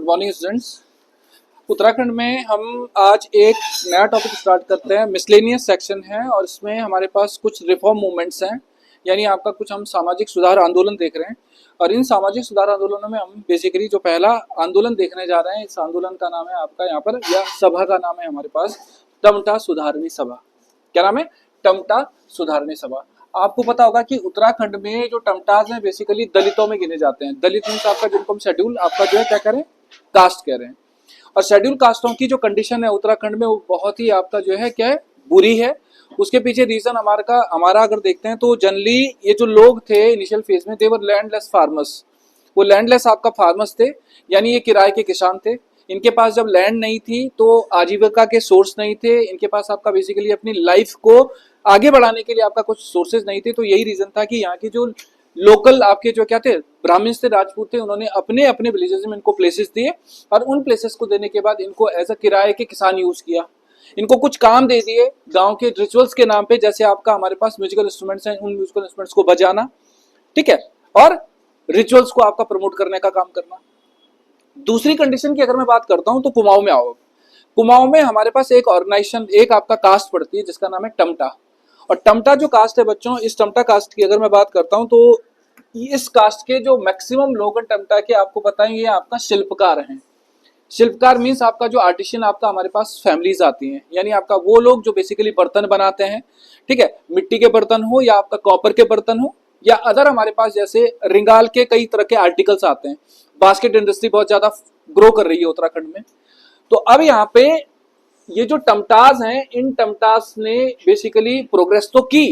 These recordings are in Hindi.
Good morning students. उत्तराखंड में हम आज एक नया टॉपिक स्टार्ट करते हैं। मिसलेनियस सेक्शन है और इसमें हमारे पास कुछ रिफॉर्म मूवमेंट्स हैं, यानी आपका कुछ हम सामाजिक सुधार आंदोलन देख रहे हैं। और इन सामाजिक सुधार आंदोलनों में हम बेसिकली जो पहला आंदोलन देखने जा रहे हैं, इस आंदोलन का नाम है आपका यहाँ पर, या सभा का नाम है हमारे पास टमटा सुधारणी सभा। क्या नाम है? टमटा सुधारणी सभा। आपको पता होगा कि उत्तराखंड में जो टमटास हैं बेसिकली दलितों में गिने जाते हैं। दलित मीन्स आपका जिनको हम शेड्यूल आपका जो है क्या करें, कास्ट कह रहे हैं। और शेड्यूल कास्टों की जो कंडीशन है उत्तराखंड में वो बहुत ही आपका जो है क्या है, बुरी है। उसके पीछे रीजन हमारा अगर देखते हैं तो जनरली ये जो लोग थे इनिशियल फेज में, देवर लैंडलेस फार्मर्स। वो लैंडलेस आपका फार्मर्स थे, यानी ये किराए के किसान थे। इनके पास जब लैंड नहीं थी तो आजीविका के सोर्स नहीं थे। इनके पास आपका बेसिकली अपनी लाइफ को आगे बढ़ाने के लिए आपका कुछ सोर्सेज नहीं थे। तो यही रीजन था कि यहाँ की जो लोकल आपके जो क्या थे, ब्राह्मण थे, राजपूत थे, उन्होंने अपने अपने विलेजेस में इनको प्लेसेस दिए और उन प्लेसेस को देने के बाद इनको एज अ किराए के किसान यूज किया। इनको कुछ काम दे दिए गांव के रिचुअल्स के नाम पे, जैसे आपका हमारे पास म्यूजिकल इंस्ट्रूमेंट्स हैं, उन म्यूजिकल इंस्ट्रूमेंट्स को बजाना, ठीक है, और रिचुअल्स को आपका प्रमोट करने का काम करना। दूसरी कंडीशन की अगर मैं बात करता हूं तो कुमाऊं में आओ। कुमाऊं में हमारे पास एक ऑर्गेनाइजेशन, एक आपका कास्ट पड़ती है जिसका नाम है टमटा। और टमटा जो कास्ट है बच्चों, इस टमटा कास्ट की अगर मैं बात करता हूं तो इस कास्ट के जो मैक्सिमम लोग हैं टमटा के, आपको पता है ये आपका शिल्पकार हैं। शिल्पकार मीन्स आपका जो आर्टिशियन आपका हमारे पास फैमिलीज आती हैं, यानी आपका वो लोग जो बेसिकली बर्तन बनाते हैं, ठीक है, मिट्टी के बर्तन हो या आपका कॉपर के बर्तन हो या अदर हमारे पास जैसे रिंगाल के कई तरह के आर्टिकल्स आते हैं। बास्केट इंडस्ट्री बहुत ज्यादा ग्रो कर रही है उत्तराखंड में। तो अब यहाँ पे ये जो टमटास हैं, इन टमटास ने बेसिकली प्रोग्रेस तो की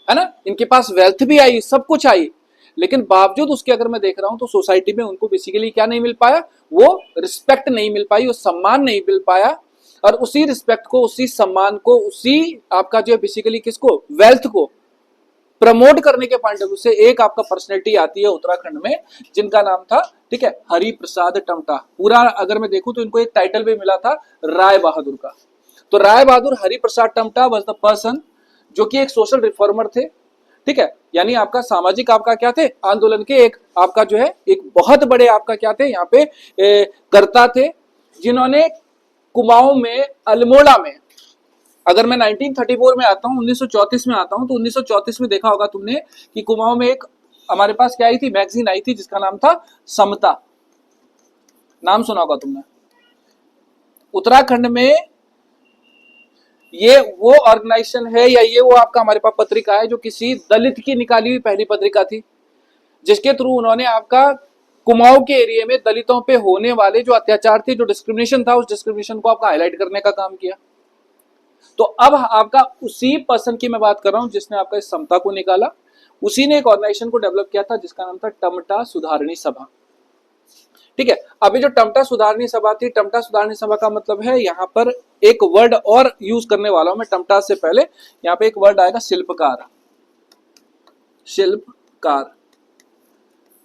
है ना, इनके पास वेल्थ भी आई, सब कुछ आई, लेकिन बावजूद उसके अगर मैं देख रहा हूं तो सोसाइटी में उनको बेसिकली क्या नहीं मिल पाया, वो रिस्पेक्ट नहीं मिल पाई, वो सम्मान नहीं मिल पाया। और उसी रिस्पेक्ट को, उसी सम्मान को, उसी आपका जो है बेसिकली किसको, वेल्थ को प्रमोट करने के पॉइंट ऑफ व्यू से एक आपका पर्सनैलिटी आती है उत्तराखंड में जिनका नाम था, ठीक है, हरि प्रसाद टमटा। पूरा अगर मैं देखूं तो इनको एक टाइटल भी मिला था राय बहादुर का। तो Rai Bahadur Hari Prasad Tamta was the person जो कि एक सोशल रिफॉर्मर थे, ठीक है, यानी आपका सामाजिक आपका क्या थे, आंदोलन के एक आपका जो है एक बहुत बड़े आपका क्या थे यहाँ पे कर्ता थे, जिन्होंने कुमाऊं में, अल्मोड़ा में, अगर मैं 1934 में आता हूँ, 1934 में आता हूँ, तो 1934 में देखा होगा तुमने कि कुमाऊं में एक हमारे पास क्या आई थी, मैगजीन आई थी जिसका नाम था समता। नाम सुना होगा तुमने। उत्तराखंड में ये वो ऑर्गेनाइजेशन है या ये वो आपका हमारे पास पत्रिका है जो किसी दलित की निकाली हुई पहली पत्रिका थी, जिसके थ्रू उन्होंने आपका कुमाऊं के एरिया में दलितों पे होने वाले जो अत्याचार थे, जो डिस्क्रिमिनेशन था, उस डिस्क्रिमिनेशन को आपका हाईलाइट करने का काम किया। तो अब आपका उसी पर्सन की मैं बात कर रहा हूं जिसने आपका इस समता को निकाला। उसी ने एक ऑर्गेनाइजेशन को डेवलप किया था जिसका नाम था टमटा सुधारणी सभा, ठीक है। अभी जो टमटा सुधारणी सभा थी, टमटा सुधारणी सभा का मतलब है, यहाँ पर एक वर्ड और यूज करने वाला हूं मैं टमटा से पहले। यहाँ पे एक वर्ड आएगा शिल्पकार, शिल्पकार,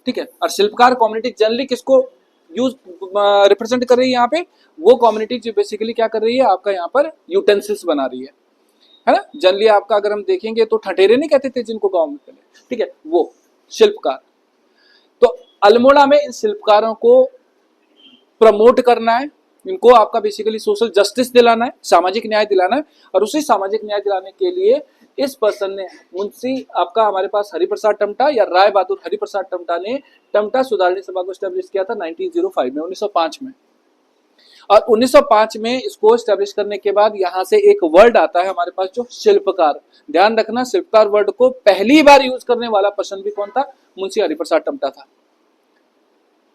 ठीक है। और शिल्पकार कम्युनिटी जनरली किसको यूज रिप्रेजेंट कर रही है यहाँ पे, वो कम्युनिटी जो बेसिकली क्या कर रही है, आपका यहाँ पर यूटेंसिल्स बना रही है ना। जनरली आपका अगर हम देखेंगे तो ठठेरे नहीं कहते थे जिनको गांव में पहले, ठीक है, वो शिल्पकार। तो अल्मोड़ा में इन शिल्पकारों को प्रमोट करना है, इनको आपका बेसिकली सोशल जस्टिस दिलाना है, सामाजिक न्याय दिलाना है। और उसी सामाजिक न्याय दिलाने के लिए इस पर्सन ने, मुंशी आपका हमारे पास हरिप्रसाद टमटा या राय बहादुर हरिप्रसाद टमटा ने टमटा सुधारणी सभा को स्टैब्लिश किया था 1905 में, 1905 में। और 1905 में इसको स्टैब्लिश करने के बाद यहां से एक वर्ड आता है हमारे पास जो शिल्पकार। ध्यान रखना, शिल्पकार वर्ड को पहली बार यूज करने वाला पर्सन भी कौन था, मुंशी हरिप्रसाद टमटा था,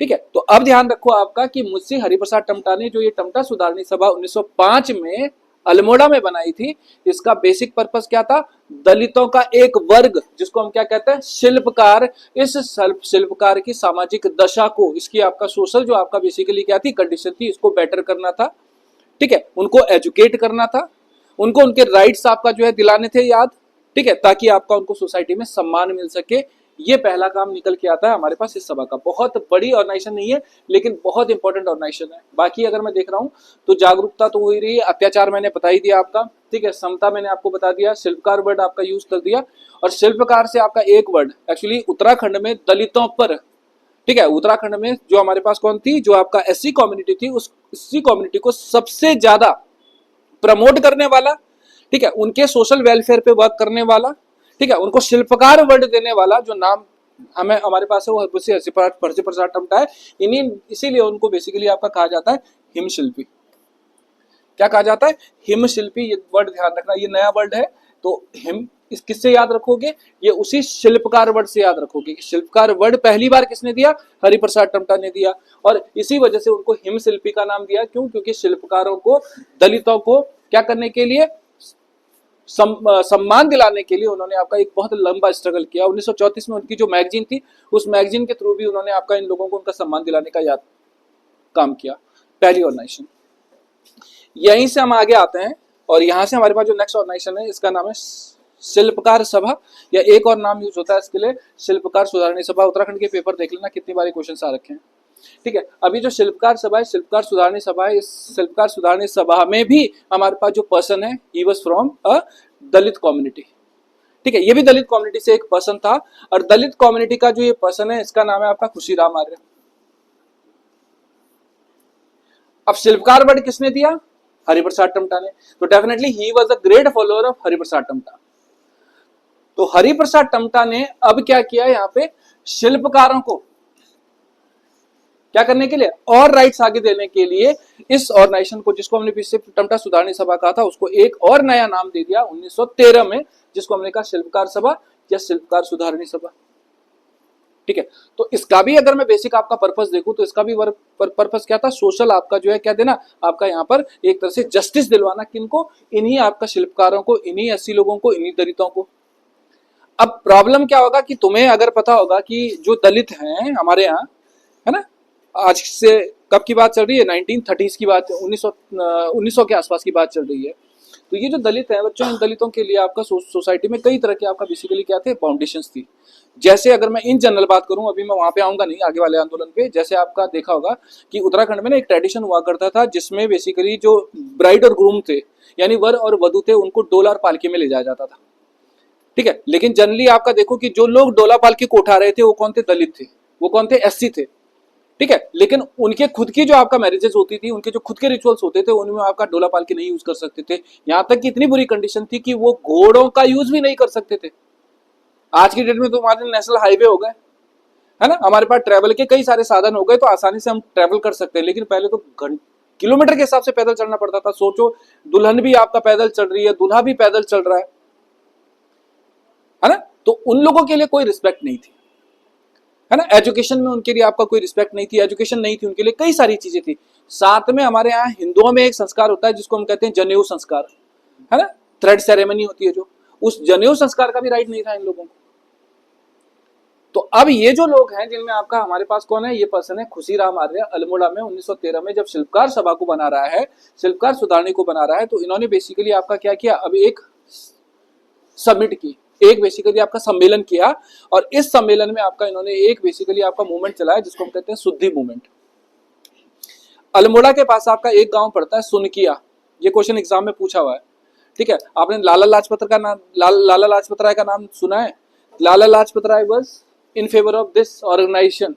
ठीक है। तो अब ध्यान रखो आपका कि मुंशी हरिप्रसाद टमटा ने जो ये टमटा सुधारणी सभा 1905 में अल्मोड़ा में बनाई थी, इसका बेसिक पर्पस क्या था, दलितों का एक वर्ग जिसको हम क्या कहते हैं, शिल्पकार, इस शिल्पकार की सामाजिक दशा को, इसकी आपका सोशल जो आपका बेसिकली क्या थी, कंडीशन थी, इसको बेटर करना था, ठीक है, उनको एजुकेट करना था, उनको उनके राइट्स आपका जो है दिलाने थे याद, ठीक है, ताकि आपका उनको सोसाइटी में सम्मान मिल सके। ये पहला काम निकल के आता है हमारे पास इस सभा का। बहुत बड़ी ऑर्गेनाइजेशन नहीं है लेकिन बहुत इंपॉर्टेंट ऑर्गेनाइजेशन है। बाकी अगर मैं देख रहा हूं तो जागरूकता तो हो ही रही है, अत्याचार मैंने बता ही दिया आपका, ठीक है, समता मैंने आपको बता दिया, शिल्पकार वर्ड आपका यूज कर दिया। और शिल्पकार से आपका एक वर्ड एक्चुअली उत्तराखंड में दलितों पर ठीक है, उत्तराखंड में जो हमारे पास कौन थी, जो आपका एससी कम्युनिटी थी, उस एससी कम्युनिटी को सबसे ज्यादा प्रमोट करने वाला, ठीक है, उनके सोशल वेलफेयर पे वर्क करने वाला, ठीक है, उनको शिल्पकार वर्ड देने वाला जो नाम हमें हमारे पास है वो हरसी प्रसाद टमटा है। इन्हीं इसीलिए उनको बेसिकली आपका कहा जाता है हिमशिल्पी। क्या कहा जाता है, हिमशिल्पी। ये वर्ड ध्यान रखना, ये नया वर्ड है। तो हिम इस किससे याद रखोगे, ये उसी शिल्पकार वर्ड से याद रखोगे कि शिल्पकार वर्ड पहली बार किसने दिया, हरिप्रसाद टमटा ने दिया। और इसी वजह से उनको हिमशिल्पी का नाम दिया। क्यों, क्योंकि शिल्पकारों को, दलितों को क्या करने के लिए, सम्मान दिलाने के लिए उन्होंने आपका एक बहुत लंबा स्ट्रगल किया। 1934 में उनकी जो मैगजीन थी, उस मैगजीन के थ्रू भी उन्होंने आपका इन लोगों को उनका सम्मान दिलाने का याद काम किया, पहली ऑर्गेनाइजेशन। यहीं से हम आगे आते हैं और यहां से हमारे पास जो नेक्स्ट ऑर्गेनाइजेशन है, इसका नाम है शिल्पकार सभा, या एक और नाम यूज होता है इसके लिए, शिल्पकार सुधारणी सभा। उत्तराखंड के पेपर देख लेना कितनी बार क्वेश्चन आ रखे हैं। ठीक है, अभी जो शिल्पकार सभा है, शिल्पकार सुधारणी सभा है, इस शिल्पकार सुधारणी सभा में भी हमारे पास जो पर्सन है, he was from a Dalit community. ठीक है, ये भी दलित कम्युनिटी से एक पर्सन था। और दलित कम्युनिटी का जो ये पर्सन है, इसका नाम है आपका खुशीराम आर्य। अब शिल्पकार वर्ड किसने दिया, हरिप्रसाद टमटा ने। तो definitely he was a great follower of Hariprasad Tamta. तो हरिप्रसाद टमटा ने अब क्या किया, यहाँ पे शिल्पकारों को क्या करने के लिए, और राइट्स आगे देने के लिए इस ऑर्गेनाइजेशन को, जिसको हमने पीछे टमटा सुधारणी सभा कहा था, उसको एक और नया नाम दे दिया 1913 में, जिसको हमने कहा शिल्पकार सभा या शिल्पकार सुधारणी सभा। ठीक है, तो इसका भी अगर मैं बेसिक आपका पर्पस देखूं तो इसका भी पर्पस क्या था, सोशल आपका जो है क्या देना, आपका यहाँ पर एक तरह से जस्टिस दिलवाना। किनको, इन्हीं आपका शिल्पकारों को, इन्हीं एससी लोगों को, इन्हीं दलितों को। अब प्रॉब्लम क्या होगा कि तुम्हें अगर पता होगा कि जो दलित हैं हमारे यहाँ, है ना, आज से कब की बात चल रही है, 1930s की बात, 1900 के आसपास की बात चल रही है। तो ये जो दलित है बच्चों, इन दलितों के लिए आपका सोसाइटी में कई तरह के आपका बेसिकली क्या थे, फाउंडेशंस थी। जैसे अगर मैं इन जनरल बात करूं, अभी मैं वहां पे आऊंगा नहीं आगे वाले आंदोलन पे, जैसे आपका देखा होगा कि उत्तराखंड में ना एक ट्रेडिशन हुआ करता था, जिसमें बेसिकली जो ब्राइड और ग्रूम थे, यानी वर और वधु थे, उनको डोला और पालकी में ले जाया जाता था। ठीक है, लेकिन जनरली आपका देखो कि जो लोग डोला पालकी को उठा रहे थे वो कौन थे, दलित थे, वो कौन थे, एससी थे। ठीक है, लेकिन उनके खुद की जो आपका मैरिजेस होती थी, उनके जो खुद के रिचुअल्स होते थे, उनमें आपका डोला पालकी नहीं यूज कर सकते थे। यहां तक कि इतनी बुरी कंडीशन थी कि वो घोड़ों का यूज भी नहीं कर सकते थे। आज की डेट में तो हमारे नेशनल हाईवे हो गए, है ना, हमारे पास ट्रेवल के कई सारे साधन हो गए, तो आसानी से हम ट्रेवल कर सकते हैं। लेकिन पहले तो किलोमीटर के हिसाब से पैदल चलना पड़ता था। सोचो, दुल्हन भी आपका पैदल चल रही है, दूल्हा भी पैदल चल रहा है ना। तो उन लोगों के लिए कोई रिस्पेक्ट नहीं थी, है ना। एजुकेशन में उनके लिए आपका कोई रिस्पेक्ट नहीं थी, एजुकेशन नहीं थी उनके लिए, कई सारी चीजें थी। साथ में हमारे यहाँ हिंदुओं में एक संस्कार होता है जिसको हम कहते हैं जनेऊ संस्कार, है ना, थ्रेड सेरेमनी होती है जो, उस जनेऊ संस्कार का भी राइट नहीं था इन लोगों को। तो अब ये जो लोग हैं जिनमें आपका हमारे पास कौन है, ये पर्सन है खुशीराम आर्य। अल्मोड़ा में 1913 में जब शिल्पकार सभा को बना रहा है, शिल्पकार सुधारणी को बना रहा है, तो इन्होंने बेसिकली आपका क्या किया, अब एक सबमिट की, एक बेसिकली आपका सम्मेलन किया। और इस सम्मेलन में आपका इन्होंने एक बेसिकली आपका मूवमेंट चलाया जिसको हम कहते हैं शुद्धि मूवमेंट। अल्मोड़ा के पास आपका एक गांव पड़ता है सुनकिया, ये क्वेश्चन एग्जाम में पूछा हुआ है। ठीक है, आपने लाला लाजपत का नाम, लाला लाजपत राय का नाम सुना है। Lala Lajpat Rai was in favour of this organisation.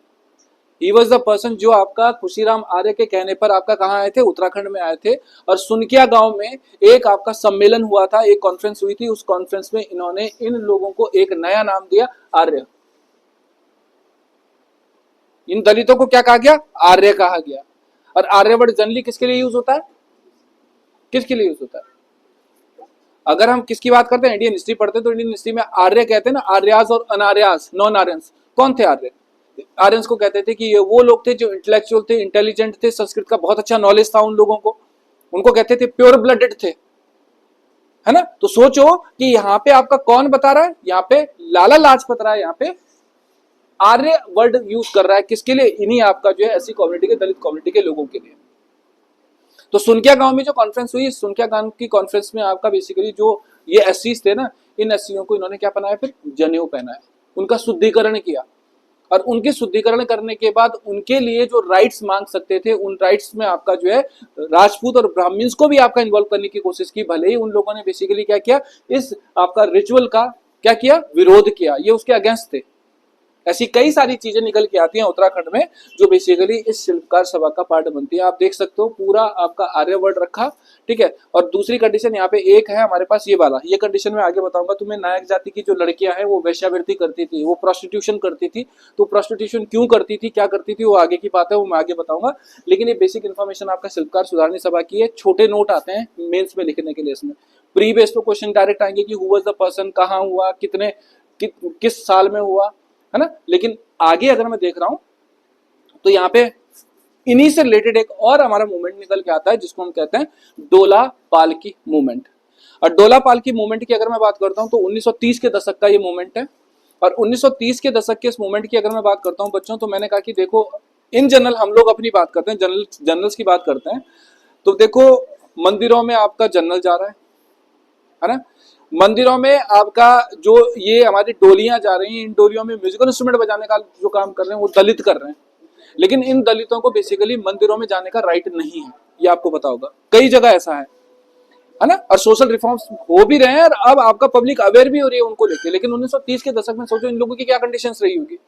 He was the person जो आपका खुशीराम आर्य के कहने पर आपका कहाँ आए थे, उत्तराखंड में आए थे। और सुनकिया गांव में एक आपका सम्मेलन हुआ था, एक कॉन्फ्रेंस हुई थी। उस कॉन्फ्रेंस में इन्होंने इन लोगों को एक नया नाम दिया, आर्य। इन दलितों को क्या कहा गया, आर्य कहा गया। और आर्य वर्ड जनरली किसके लिए यूज होता है, किसके लिए यूज होता है, अगर हम किसकी बात करते हैं, इंडियन हिस्ट्री पढ़ते हैं तो इंडियन हिस्ट्री में आर्य कहते हैं ना, आर्यास और अनार्यास, नॉन आर्यंस। कौन थे आर्य, आर्यंस को कहते थे कि ये वो लोग थे जो इंटेलेक्चुअल थे, इंटेलिजेंट थे, संस्कृत का बहुत अच्छा नॉलेज था उन लोगों को, उनको कहते थे प्योर ब्लडेड थे, है ना। तो सोचो कि यहाँ पे आपका कौन बता रहा है, यहाँ पे लाला लाजपत राय यहाँ पे आर्य वर्ड यूज कर रहा है, किसके लिए, इन्हीं आपका जो है ऐसी कम्युनिटी के, दलित कम्युनिटी के लोगों के लिए। तो सुनकिया गांव में जो कॉन्फ्रेंस हुई, सुनकिया गांव की कॉन्फ्रेंस में आपका बेसिकली जो ये एससीज थे ना, इन एससीओं को इन्होंने क्या पहनाया, फिर जनेऊ पहनाया, उनका शुद्धिकरण किया। और उनके शुद्धिकरण करने के बाद उनके लिए जो राइट्स मांग सकते थे, उन राइट्स में आपका जो है राजपूत और ब्राह्मण्स को भी आपका इन्वॉल्व करने की कोशिश की। भले ही उन लोगों ने बेसिकली क्या किया, इस आपका रिचुअल का क्या किया, विरोध किया, ये उसके अगेंस्ट थे, ऐसी कई सारी चीजें निकल के आती हैं उत्तराखंड में जो बेसिकली इस शिल्पकार सभा का पार्ट बनती है। आप देख सकते हो पूरा आपका आर्यवर्त रखा, ठीक है। और दूसरी कंडीशन यहाँ पे एक है हमारे पास ये वाला, ये कंडीशन में आगे बताऊंगा तुम्हें। नायक जाति की जो लड़कियां हैं वो वेश्यावृत्ति करती थी, वो प्रोस्टिट्यूशन करती थी। तो प्रोस्टिट्यूशन क्यों करती थी, क्या करती थी, वो आगे की बात है, वो मैं आगे बताऊंगा। लेकिन ये बेसिक इन्फॉर्मेशन आपका शिल्पकार सुधारणी सभा की है। छोटे नोट आते हैं मेंस में लिखने के लिए, इसमें प्री बेस पे क्वेश्चन डायरेक्ट आएंगे कि हु वाज द पर्सन, कहाँ हुआ, कितने किस साल में हुआ, है ना। लेकिन आगे अगर मैं देख रहा हूं तो यहाँ पे इन्हीं से रिलेटेड एक और हमारा मूवमेंट निकल के आता है जिसको हम कहते हैं डोला पालकी मूवमेंट। और डोला पालकी मूवमेंट की अगर मैं बात करता हूं तो 1930 के दशक का ये मूवमेंट है। और 1930 के दशक के इस मूवमेंट की अगर मैं बात करता हूं बच्चों, तो मैंने कहा कि देखो इन जनरल हम लोग अपनी बात करते हैं, जनरल्स की बात करते हैं। तो देखो मंदिरों में आपका जनरल जा रहा है ना। मंदिरों में आपका जो ये हमारी डोलियां जा रही हैं, इन डोलियों में म्यूजिकल इंस्ट्रूमेंट बजाने का जो काम कर रहे हैं वो दलित कर रहे हैं। लेकिन इन दलितों को बेसिकली मंदिरों में जाने का राइट नहीं है, ये आपको पता होगा, कई जगह ऐसा है ना। और सोशल रिफॉर्म्स हो भी रहे हैं और अब आपका पब्लिक अवेयर भी हो रही है उनको लेके। लेकिन 1930 के दशक में सोचो इन लोगों की क्या कंडीशंस रही होगी,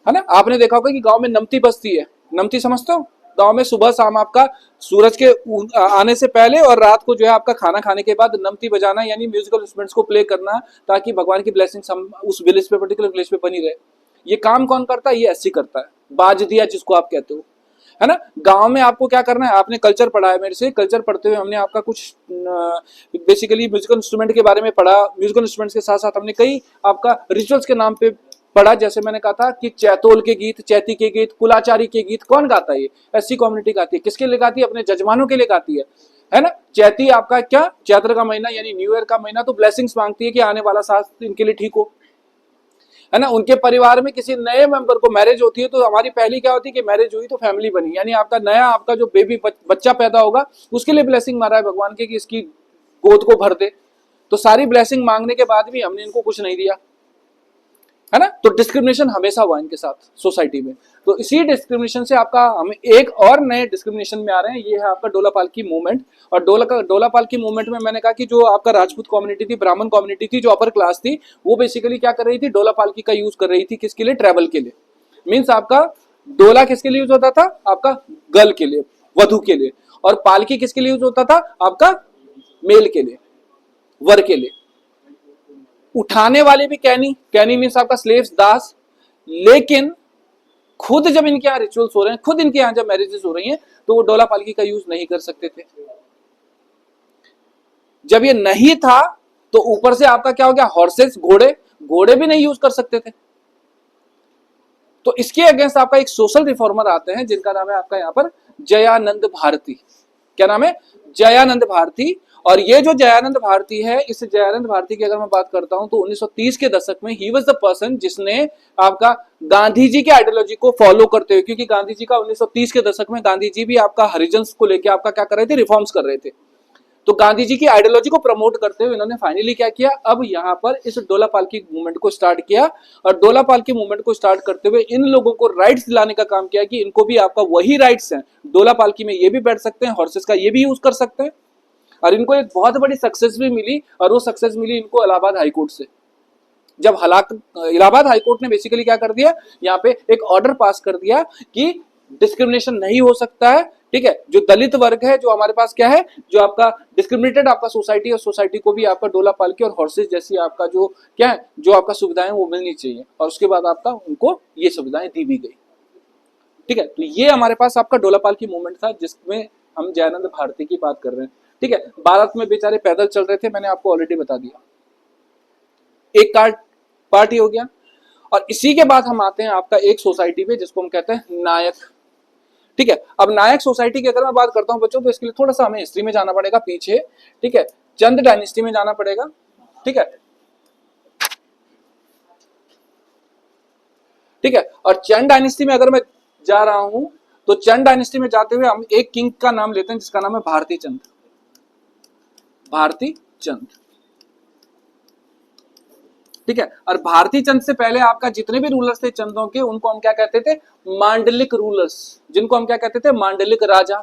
है ना। आपने देखा होगा कि गांव में नमती बजती है, नमती समझते हो, गांव में सुबह शाम आपका सूरज के आने से पहले और रात को जो है आपका खाना खाने के बाद नमती बजाना, यानी म्यूजिकल इंस्ट्रूमेंट्स को प्ले करना, ताकि भगवान की ब्लेसिंग्स हम उस विलेज पे, पर्टिकुलर विलेज पे बनी रहे। ये काम कौन करता है, ये एससी करता है, बाज दिया जिसको आप कहते हो, है ना। गांव में आपको क्या करना है, आपने कल्चर पढ़ा है मेरे से, कल्चर पढ़ते हुए हमने आपका कुछ बेसिकली म्यूजिकल इंस्ट्रूमेंट के बारे में पढ़ा। म्यूजिकल इंस्ट्रूमेंट्स के साथ साथ हमने कई आपका रिचुअल्स के नाम पे पढ़ा। जैसे मैंने कहा था कि चैतोल के गीत, चैती के गीत, कुलाचारी के गीत कौन गाता है, ये एससी कम्युनिटी गाती है। किसके लिए गाती है, अपने जजमानों के लिए गाती है ना। चैती आपका क्या, चैत्र का महीना यानी न्यू ईयर का महीना, तो ब्लेसिंग्स मांगती है कि आने वाला साल इनके लिए ठीक हो, है ना। उनके परिवार में किसी नए मेंबर को मैरिज होती है तो हमारी पहली क्या होती है कि मैरिज हुई तो फैमिली बनी, यानी आपका नया आपका जो बेबी बच्चा पैदा होगा उसके लिए ब्लेसिंग मारा है भगवान के कि इसकी गोद को भर दे। तो सारी ब्लेसिंग मांगने के बाद भी हमने इनको कुछ नहीं दिया, है ना। तो डिस्क्रिमिनेशन हमेशा हुआ इनके साथ सोसाइटी में। तो इसी डिस्क्रिमिनेशन से आपका हम एक और नए डिस्क्रिमिनेशन में आ रहे हैं, ये है आपका डोला पालकी मूवमेंट। और डोला पालकी मूवमेंट में मैंने कहा कि जो आपका राजपूत कम्युनिटी थी, ब्राह्मण कम्युनिटी थी, जो अपर क्लास थी, वो बेसिकली क्या कर रही थी, डोला पालकी का यूज कर रही थी। किसके लिए, ट्रेवल के लिए। मीन्स आपका डोला किसके लिए यूज होता था, आपका गर्ल के लिए, वधु के लिए। और पालकी किसके लिए यूज होता था, आपका मेल के लिए, वर के लिए। उठाने वाले भी कैनी, कैनी मीन्स आपका स्लेव्स, दास। लेकिन खुद जब इनके यहाँ रिचुअल्स हो रहे हैं, खुद इनके यहाँ जब मैरिजेस हो रही हैं, तो वो डोला पालकी का यूज नहीं कर सकते थे। जब ये नहीं था तो ऊपर से आपका क्या हो गया, हॉर्सेस, घोड़े, घोड़े भी नहीं यूज कर सकते थे। तो इसके अगेंस्ट आपका एक सोशल रिफॉर्मर आते हैं जिनका नाम है आपका यहाँ पर जयानंद भारती। क्या नाम है, जयानंद भारती। और ये जो जयानंद भारती है, इस जयानंद भारती की अगर मैं बात करता हूं तो 1930 के दशक में ही वाज द पर्सन जिसने आपका गांधी जी के आइडियोलॉजी को फॉलो करते हुए, क्योंकि गांधी जी का 1930 के दशक में गांधी जी भी आपका हरिजन्स को लेकर आपका क्या कर रहे थे, रिफॉर्म्स कर रहे थे। तो गांधी जी की आइडियोलॉजी को प्रमोट करते हुए इन्होंने फाइनली क्या किया, अब यहाँ पर इस डोला पालकी मूवमेंट को स्टार्ट किया। और डोला पालकी मूवमेंट को स्टार्ट करते हुए इन लोगों को राइट्स दिलाने का काम किया कि इनको भी आपका वही राइट्स हैं, डोला पालकी में ये भी बैठ सकते हैं, हॉर्सेस का ये भी यूज कर सकते हैं। और इनको एक बहुत बड़ी सक्सेस भी मिली, और वो सक्सेस मिली इनको इलाहाबाद हाईकोर्ट से। जब इलाहाबाद हाईकोर्ट ने बेसिकली क्या कर दिया, यहाँ पे एक ऑर्डर पास कर दिया कि डिस्क्रिमिनेशन नहीं हो सकता है, ठीक है। जो दलित वर्ग है, जो हमारे पास क्या है, जो आपका डिस्क्रिमिनेटेड आपका सोसाइटी है, सोसाइटी को भी आपका डोला पालकी और हॉर्सेस जैसी आपका जो क्या है, जो आपका सुविधाएं वो मिलनी चाहिए। और उसके बाद आपका उनको ये सुविधाएं दी भी गई, ठीक है। तो ये हमारे पास आपका डोला पालकी मूवमेंट था जिसमें हम जयानंद भारती की बात कर रहे हैं, ठीक है। भारत में बेचारे पैदल चल रहे थे, मैंने आपको ऑलरेडी बता दिया। एक पार्टी हो गया। और इसी के बाद हम आते हैं आपका एक सोसाइटी पे जिसको हम कहते हैं नायक, ठीक है। अब नायक सोसाइटी की अगर मैं बात करता हूं बच्चों, तो इसके लिए थोड़ा सा हमें हिस्ट्री में जाना पड़ेगा पीछे, ठीक है। चंद डायनेस्टी में जाना पड़ेगा, ठीक है, ठीक है। और चंद डायनेस्टी में अगर मैं जा रहा हूं तो चंद डायनेस्टी में जाते हुए हम एक किंग का नाम लेते हैं जिसका नाम है भारती चंद, भारती चंद, ठीक है। और भारती चंद से पहले आपका जितने भी रूलर्स थे चंदों के, उनको हम क्या कहते थे, मांडलिक रूलर्स, जिनको हम क्या कहते थे, मांडलिक राजा।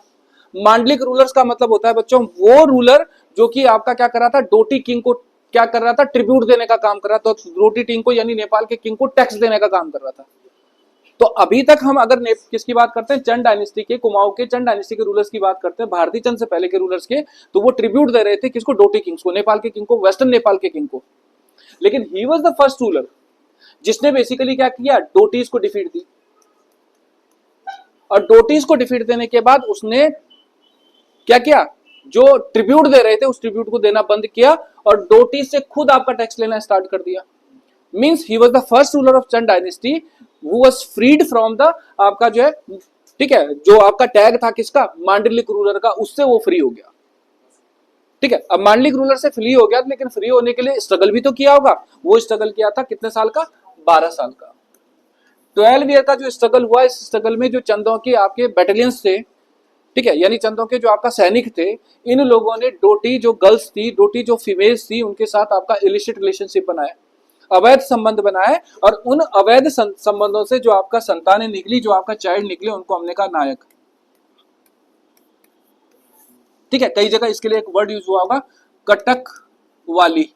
मांडलिक रूलर्स का मतलब होता है बच्चों वो रूलर जो कि आपका क्या करा था, डोटी किंग को क्या कर रहा था, ट्रिब्यूट देने का काम कर रहा था, तो रोटी किंग को यानी नेपाल के किंग को टैक्स देने का काम कर रहा था। तो अभी तक हम अगर किसकी बात करते हैं, चंद डायनेस्टी के, कुमाऊं के चंद डायनेस्टी के रूलर्स की बात करते हैं, भारतीय चंद से पहले के रूलर्स के, तो वो ट्रिब्यूट दे रहे थे किसको, डोटी किंग्स को, नेपाल के किंग को, वेस्टर्न नेपाल के किंग को। लेकिन ही वाज द फर्स्ट रूलर जिसने बेसिकली क्या किया, डोटीज को डिफीट दी। और डोटीज को डिफीट देने के बाद उसने क्या किया, जो ट्रिब्यूट दे रहे थे उस ट्रिब्यूट को देना बंद किया और डोटीज से खुद आपका टैक्स लेना स्टार्ट कर दिया। Means he was the first ruler of Chand dynasty who was freed from the आपका जो है, ठीक है, जो आपका टैग था किसका, मांडलिक रूलर का, उससे वो फ्री हो गया। ठीक है, अब मांडलिक रूलर से फ्री हो गया, लेकिन फ्री होने के लिए स्ट्रगल भी तो किया होगा। वो स्ट्रगल किया था कितने साल का, 12 साल का। 12 ईयर का जो स्ट्रगल हुआ, इस स्ट्रगल में जो चंदों के आपके बैटेलियंस थे, ठीक है, यानी चंदों के जो आपका सैनिक थे, इन लोगों ने डोटी जो गर्ल्स थी, डोटी जो फीमेल्स थी, उनके साथ आपका इलिसिट रिलेशनशिप बनाया, अवैध संबंध बनाए, और उन अवैध संबंधों से जो आपका संतानें निकली, जो आपका चाइल्ड निकले, उनको हमने कहा नायक। ठीक है, कई जगह इसके लिए एक वर्ड यूज हुआ होगा, कटक वाली।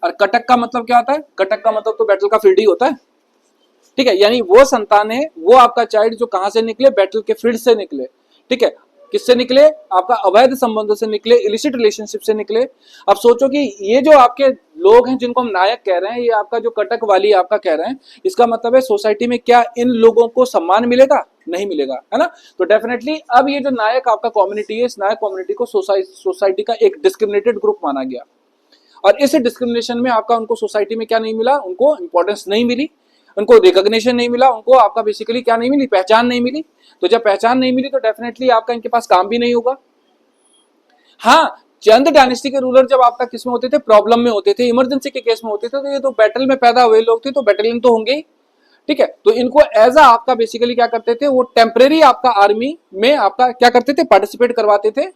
और कटक का मतलब क्या होता है, कटक का मतलब तो बैटल का फील्ड ही होता है। ठीक है, यानी वो संतान है, वो आपका चाइल्ड जो कहां से निकले, बैटल के फील्ड से निकले। ठीक है, किससे निकले, आपका अवैध संबंधों से निकले, इलिसिट रिलेशनशिप से निकले। अब सोचो कि ये जो आपके लोग हैं जिनको हम नायक कह रहे हैं, ये आपका जो कटक वाली आपका कह रहे हैं, इसका मतलब है सोसाइटी में क्या इन लोगों को सम्मान मिलेगा, नहीं मिलेगा, है ना। तो डेफिनेटली अब ये जो नायक आपका कम्युनिटी है, इस नायक कम्युनिटी को सोसाइटी का एक डिस्क्रिमिनेटेड ग्रुप माना गया। और इस डिस्क्रिमिनेशन में आपका उनको सोसाइटी में क्या नहीं मिला, उनको इंपॉर्टेंस नहीं मिली, उनको रिकॉग्निशन नहीं मिला, उनको आपका बेसिकली क्या नहीं मिली, पहचान नहीं मिली। तो जब पहचान नहीं मिली तो डेफिनेटली आपका इनके पास काम भी नहीं होगा। हाँ, चंद डायनेस्टी के रूलर जब आपका किस में होते थे, प्रॉब्लम में होते थे, इमरजेंसी के केस में होते थे, तो ये तो बैटल में पैदा हुए लोग थे, तो बैटलियन तो होंगे ही। ठीक है, तो इनको एज अ आपका बेसिकली क्या करते थे, वो टेम्परेरी आपका आर्मी में आपका क्या करते थे, पार्टिसिपेट करवाते थे,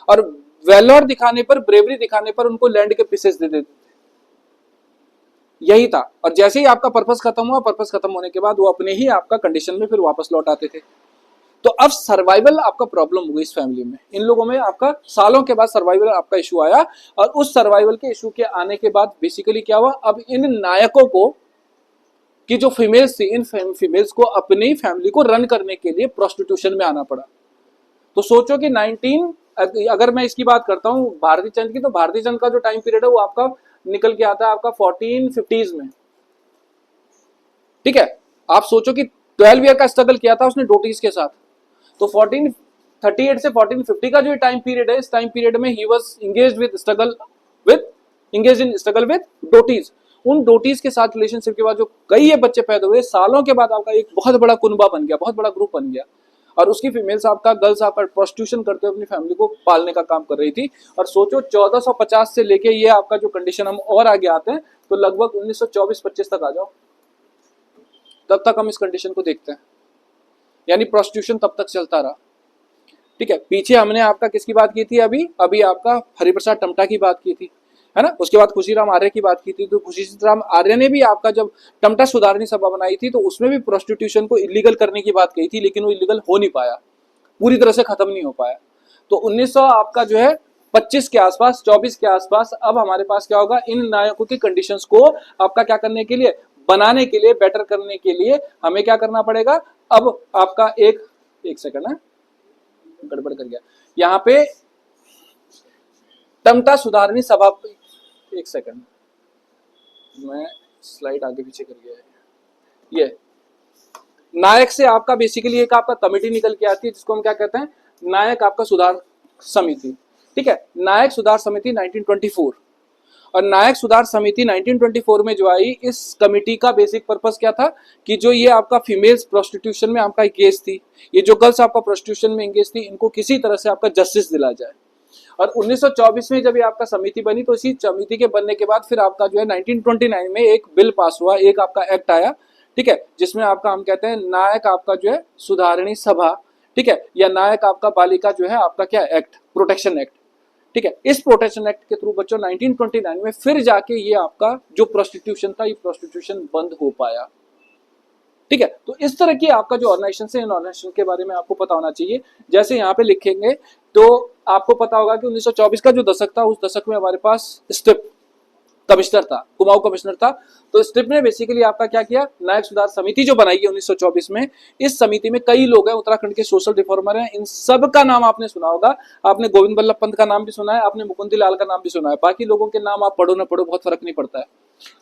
और वेलोर दिखाने पर, ब्रेवरी दिखाने पर उनको लैंड के पीसेस दे देते थे। यही था। और जैसे ही आपका पर्पस खत्म हुआ, पर्पस खत्म होने के बाद वो अपने ही आपका कंडीशन में फिर वापस लौट आते थे। तो अब सर्वाइवल आपका प्रॉब्लम हुई इस फैमिली में, इन लोगों में आपका सालों के बाद सर्वाइवल आपका इशू आया। और उस सर्वाइवल के इशू के आने के बाद बेसिकली क्या हुआ, अब इन नायकों को कि जो फीमेल्स थी, इन फीमेल्स को अपनी फैमिली को रन करने के लिए प्रोस्टिट्यूशन में आना पड़ा। तो सोचो कि 19, अगर मैं इसकी बात करता हूं भारती चंद की, तो भारती चंद का जो टाइम पीरियड है वो आपका निकल के आता है आपका 1450s में। ठीक है, आप सोचो कि 12 ईयर का स्ट्रगल किया था उसने डोटीज के साथ। तो 1438 से 1450 का जो टाइम पीरियड है, इस टाइम पीरियड में he was engaged in struggle with duties. उन डोटीज के साथ रिलेशनशिप के बाद जो कई ये बच्चे पैदा हुए, सालों के बाद आपका एक बहुत बड़ा कुनबा बन गया, बहुत बड़ा ग्रुप बन गया। और उसकी फीमेल्स आपका, गर्ल्स आपका प्रोस्टिट्यूशन करते हुए अपनी फैमिली को पालने का काम कर रही थी। और सोचो 1450 से लेके ये आपका जो कंडीशन, हम और आगे आते हैं तो लगभग 1924-25 तक आ जाओ, तब तक हम इस कंडीशन को देखते हैं, यानी प्रोस्टिट्यूशन तब तक चलता रहा। ठीक है, पीछे हमने आपका किसकी बात की थी, अभी आपका हरिप्रसाद टमटा की बात की थी, है ना। उसके बाद खुशीराम आर्य की बात की थी। तो खुशीराम आर्य ने भी आपका जब टमटा सुधारणी सभा बनाई थी, तो उसमें भी प्रोस्टिट्यूशन को इलीगल करने की बात कही थी, लेकिन वो इलीगल हो नहीं पाया, पूरी तरह से खत्म नहीं हो पाया। तो 1900 आपका जो है 25 के आसपास, 24 के आसपास, अब हमारे पास क्या होगा, इन नायकों की कंडीशंस को आपका क्या करने के लिए, बनाने के लिए, बेटर करने के लिए हमें क्या करना पड़ेगा। अब आपका एक सेकंड है, गड़बड़ कर गया यहाँ पे, टमटा सुधारणी सभा, एक सेकंड, मैं स्लाइड आगे पीछे कर गया है। ये नायक से आपका बेसिकली एक आपका कमेटी निकल के आती है, जिसको हम क्या कहते हैं, नायक आपका सुधार समिति। ठीक है, नायक सुधार समिति 1924। और नायक सुधार समिति 1924 में जो आई, इस कमेटी का बेसिक पर्पस क्या था कि जो ये आपका फीमेल्स प्रोस्टिट्यूशन में आपका एंगेज थी, ये जो गर्ल्स आपका प्रोस्टिट्यूशन में एंगेज थी, इनको किसी तरह से आपका जस्टिस दिला जाए। और 1924 में जब ये आपका समिति बनी, तो इसी समिति के बनने के बाद फिर आपका जो है 1929 में एक बिल पास हुआ, एक आपका एक्ट आया। ठीक है, जिसमें आपका हम कहते हैं नायक आपका जो है सुधारणी सभा, ठीक है, या नायक आपका बालिका जो है आपका क्या एक्ट, प्रोटेक्शन एक्ट। ठीक है, इस प्रोटेक्शन एक्ट के थ्रू बच्चों 1929 में फिर जाके ये आपका जो प्रोस्टिट्यूशन था, ये प्रोस्टिट्यूशन बंद हो पाया। ठीक है, तो इस तरह की आपका जो ऑर्गेनाइजेशन है, इन ऑर्गेनाइजेशन के बारे में आपको पता होना चाहिए। जैसे यहाँ पे लिखेंगे तो आपको पता होगा कि 1924 का जो दशक था, उस दशक में हमारे पास स्टेप कमिश्नर था, कुमाऊं कमिश्नर था। तो स्टिप ने बेसिकली आपका क्या किया, नायक सुधार समिति जो बनाई है 1924 में, इस समिति में कई लोग हैं उत्तराखंड के सोशल रिफॉर्मर हैं, इन सब का नाम आपने सुना होगा। आपने गोविंद बल्लभ पंत का नाम भी सुना है, आपने मुकुंदी लाल का नाम भी सुना है, बाकी लोगों के नाम आप पढ़ो ना पढ़ो बहुत फर्क नहीं पड़ता है।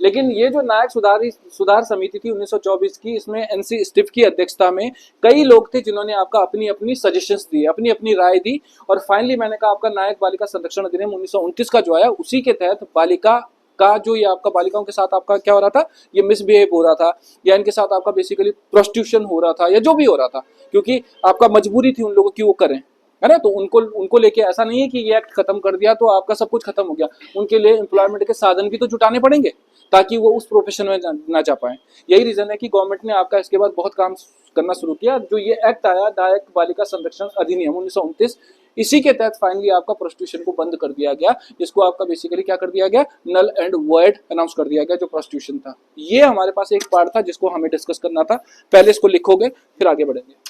लेकिन ये जो नायक सुधार समिति थी 1924 की, इसमें एनसी स्टिफ की अध्यक्षता में कई लोग थे जिन्होंने आपका अपनी अपनी सजेशंस दिए, अपनी अपनी राय दी, और फाइनली मैंने कहा आपका नायक बालिका संरक्षण अधिनियम 1929 का जो आया, उसी के तहत बालिका का जो ये आपका बालिकाओं के साथ आपका क्या हो रहा था, ये मिसबिहेव हो रहा था, या इनके साथ आपका बेसिकली प्रोस्टिट्यूशन हो रहा था, या जो भी हो रहा था, क्योंकि आपका मजबूरी थी उन लोगों की वो करें, है ना। तो उनको लेके ऐसा नहीं है कि ये एक्ट खत्म कर दिया तो आपका सब कुछ खत्म हो गया, उनके लिए एम्प्लॉयमेंट के साधन भी तो जुटाने पड़ेंगे ताकि वो उस प्रोफेशन में ना जा पाए। यही रीजन है कि गवर्नमेंट ने आपका इसके बाद बहुत काम करना शुरू किया। जो ये एक्ट आया नायक बालिका संरक्षण अधिनियम 1929, इसी के तहत फाइनली आपका प्रोस्टिट्यूशन को बंद कर दिया गया, जिसको आपका बेसिकली क्या कर दिया गया, नल एंड वॉइड अनाउंस कर दिया गया जो प्रोस्टिट्यूशन था। ये हमारे पास एक पार्ट था जिसको हमें डिस्कस करना था, पहले इसको लिखोगे फिर आगे बढ़ेंगे।